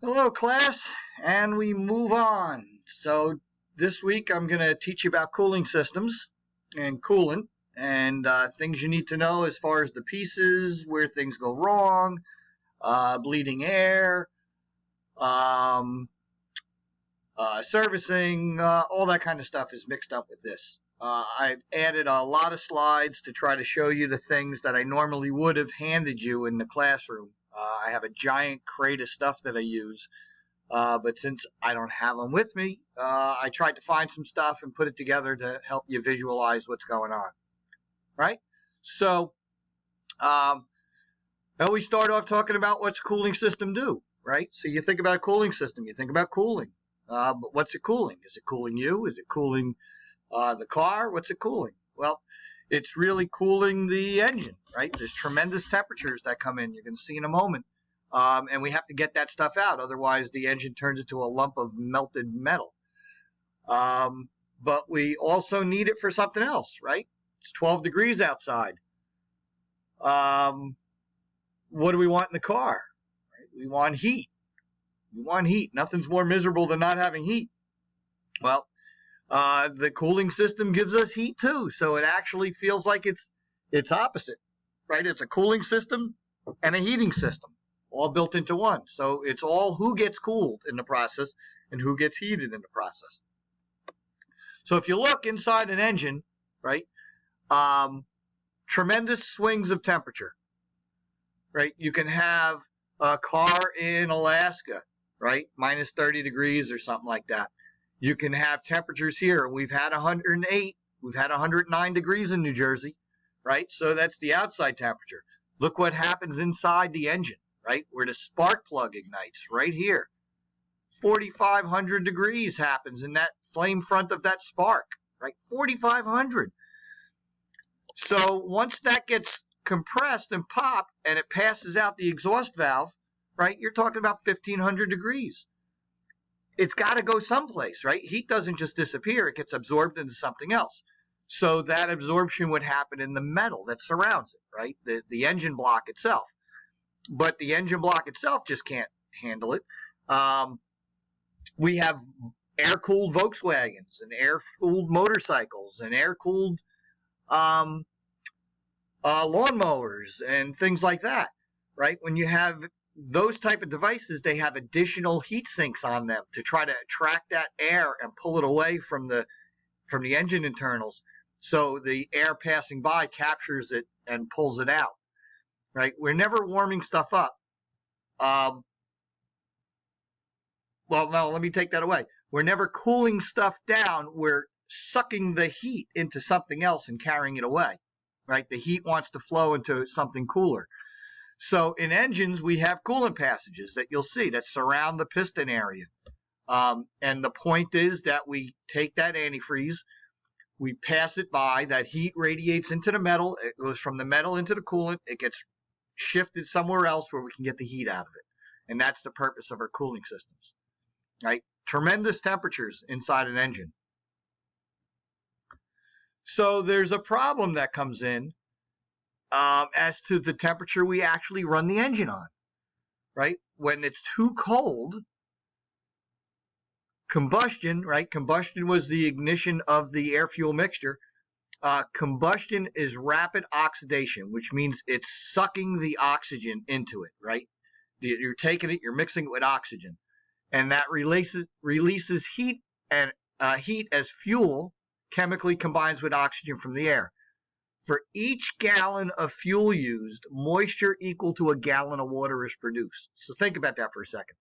Hello, class, and we move on. So this week I'm going to teach you about cooling systems and coolant and things you need to know as far as the pieces, where things go wrong, bleeding air, um, servicing, all that kind of stuff is mixed up with this. I've added a lot of slides to try to show you the things that I normally would have handed you in the classroom. I have a giant crate of stuff that I use. But since I don't have them with me, I tried to find some stuff and put it together to help you visualize what's going on, right? So I always start off talking about what's a cooling system do, right? So you think about a cooling system, you think about cooling. But what's it cooling? Is it cooling you? Is it cooling the car? What's it cooling? Well, it's really cooling the engine, right? There's tremendous temperatures that come in. You're going to see in a moment. And we have to get that stuff out. Otherwise, the engine turns into a lump of melted metal. But we also need it for something else, right? It's 12 degrees outside. What do we want in the car? Right? We want heat. We want heat. Nothing's more miserable than not having heat. Well, the cooling system gives us heat too, so it actually feels like it's opposite, right? It's a cooling system and a heating system, all built into one. So it's all who gets cooled in the process and who gets heated in the process. So if you look inside an engine, right, tremendous swings of temperature, right? You can have a car in Alaska, right, minus 30 degrees or something like that. You can have temperatures here. We've had 108. We've had 109 degrees in New Jersey, right? So that's the outside temperature. Look what happens inside the engine, right, where the spark plug ignites, right here. 4,500 degrees happens in that flame front of that spark, right? 4,500. So once that gets compressed and popped and it passes out the exhaust valve, right, you're talking about 1,500 degrees. It's got to go someplace, right? Heat doesn't just disappear. It gets absorbed into something else. So that absorption would happen in the metal that surrounds it, right? The engine block itself. But the engine block itself just can't handle it. We have air-cooled Volkswagens and air-cooled motorcycles and air-cooled lawnmowers and things like that, right? When you have those type of devices, they have additional heat sinks on them to try to attract that air and pull it away from the engine internals. So the air passing by captures it and pulls it out, right? We're never warming stuff up. Well, no, let me take that away. We're never cooling stuff down. We're sucking the heat into something else and carrying it away, right? The heat wants to flow into something cooler. So in engines, we have coolant passages that you'll see that surround the piston area. And the point is that we take that antifreeze, we pass it by, that heat radiates into the metal, it goes from the metal into the coolant, it gets shifted somewhere else where we can get the heat out of it. And that's the purpose of our cooling systems, right? Tremendous temperatures inside an engine. So there's a problem that comes in as to the temperature we actually run the engine on, right? When it's too cold, combustion, right? Combustion was the ignition of the air-fuel mixture. Combustion is rapid oxidation, which means it's sucking the oxygen into it, right? You're taking it, you're mixing it with oxygen, and that releases heat, and heat as fuel chemically combines with oxygen from the air. For each gallon of fuel used, moisture equal to a gallon of water is produced. So think about that for a second.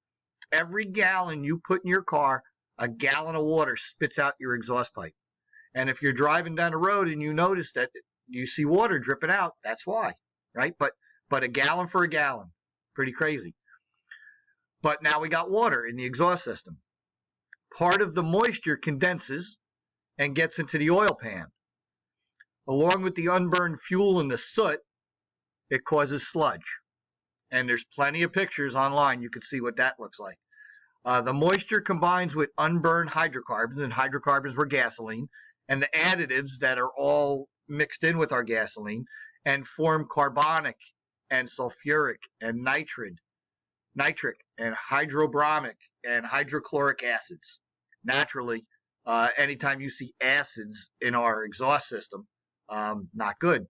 Every gallon you put in your car, a gallon of water spits out your exhaust pipe. And if you're driving down the road and you notice that you see water dripping out, that's why, right? But a gallon for a gallon, pretty crazy. But now we got water in the exhaust system. Part of the moisture condenses and gets into the oil pan. Along with the unburned fuel and the soot, it causes sludge. And there's plenty of pictures online. You can see what that looks like. The moisture combines with unburned hydrocarbons, and hydrocarbons were gasoline, and the additives that are all mixed in with our gasoline and form carbonic and sulfuric and nitric and hydrobromic and hydrochloric acids. Naturally, anytime you see acids in our exhaust system, not good.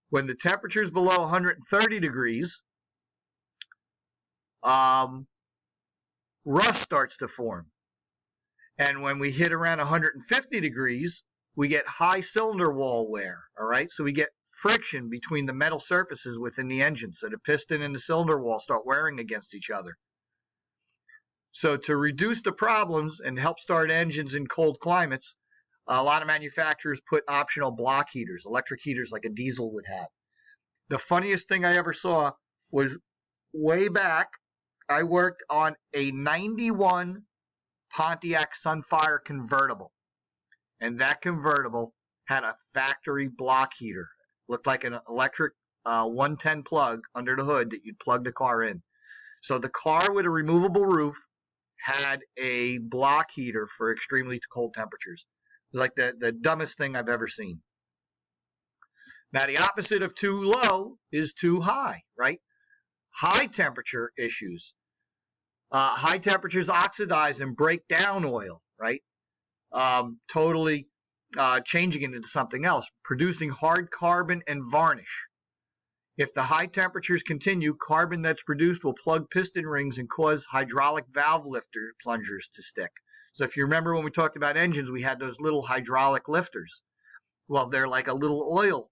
When the temperature is below 130 degrees, rust starts to form. And when we hit around 150 degrees, we get high cylinder wall wear, all right? So we get friction between the metal surfaces within the engine. So the piston and the cylinder wall start wearing against each other. So to reduce the problems and help start engines in cold climates, a lot of manufacturers put optional block heaters, electric heaters like a diesel would have. The funniest thing I ever saw was way back, I worked on a 91 Pontiac Sunfire convertible. And that convertible had a factory block heater. Looked like an electric 110 plug under the hood that you'd plug the car in. So the car with a removable roof had a block heater for extremely cold temperatures. It was like the dumbest thing I've ever seen. Now, the opposite of too low is too high, right? High temperature issues. High temperatures oxidize and break down oil, right? Totally changing it into something else, producing hard carbon and varnish. If the high temperatures continue, carbon that's produced will plug piston rings and cause hydraulic valve lifter plungers to stick. So if you remember when we talked about engines, we had those little hydraulic lifters. Well, they're like a little oil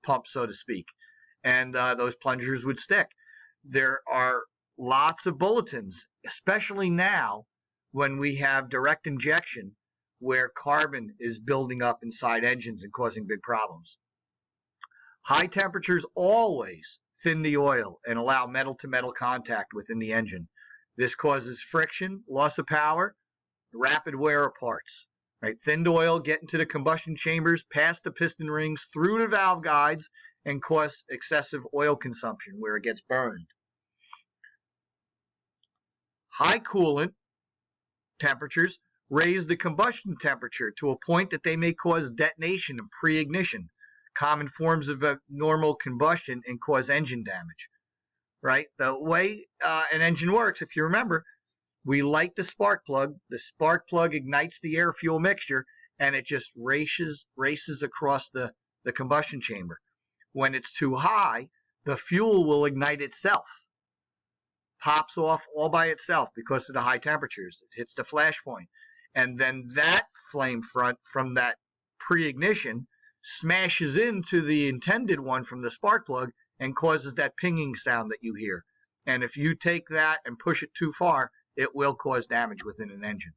pump, so to speak, and those plungers would stick. There are lots of bulletins, especially now when we have direct injection where carbon is building up inside engines and causing big problems. High temperatures always thin the oil and allow metal-to-metal contact within the engine. This causes friction, loss of power, rapid wear of parts. Right? Thinned oil get into the combustion chambers, past the piston rings, through the valve guides, and cause excessive oil consumption where it gets burned. High coolant temperatures raise the combustion temperature to a point that they may cause detonation and pre-ignition, common forms of abnormal combustion, and cause engine damage. Right? The way an engine works, if you remember, we light the spark plug ignites the air-fuel mixture, and it just races across the combustion chamber. When it's too high, the fuel will ignite itself, pops off all by itself because of the high temperatures. It hits the flash point. And then that flame front from that pre-ignition smashes into the intended one from the spark plug and causes that pinging sound that you hear. And if you take that and push it too far, it will cause damage within an engine.